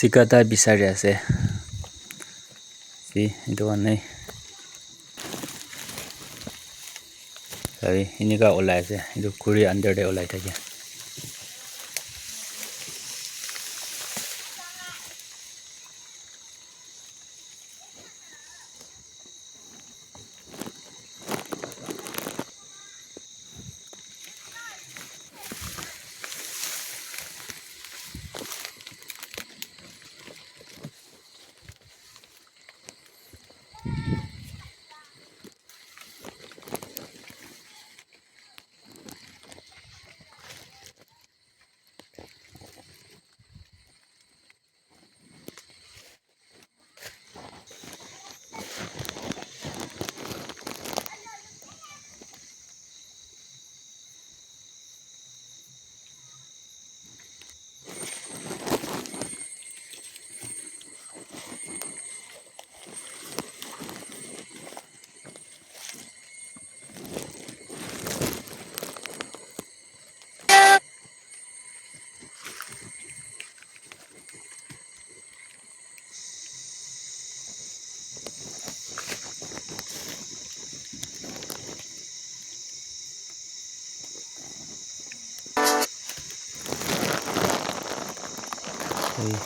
Cicada bisari ase. See, itu one nahi. Sorry, ini ka olai ase. Itu kuri under de olai thake.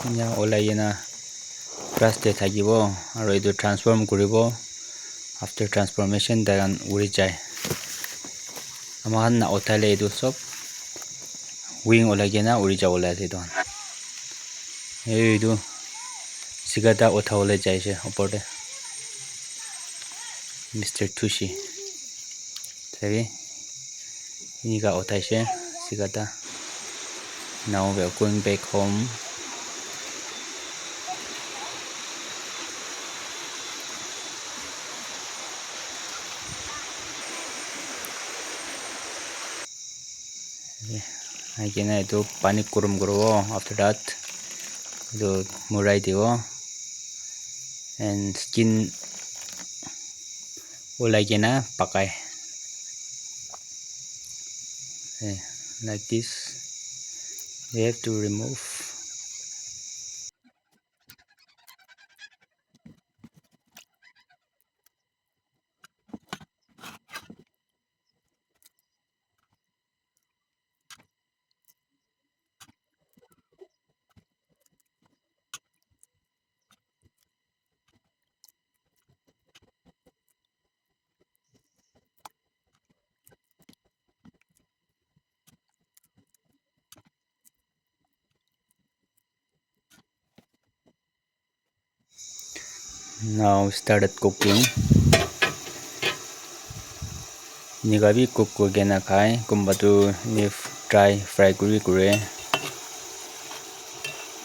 Inya olai na grass de thakibo aro etu transform kuribo. After transformation dagan uri jai. Amahan na othale etu sob wing olai na uri jawole ase etu. Etu Cicada othawole jaise upor de. Mr. Tushi. Sabi ini ka othaise Cicada. Now we are going back home. Aikena itu pani kurum kurobo. After that itu murai dibo and skin olai kena pakai. Like this we have to remove. Now started cooking. Nigabi cook gena khai kumbatu ni try fry kuri kure.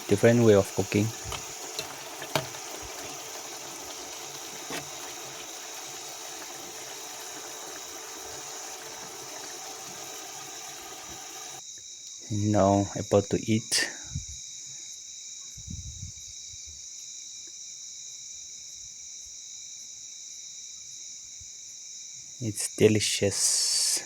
Different way of cooking. Now about to eat. It's delicious.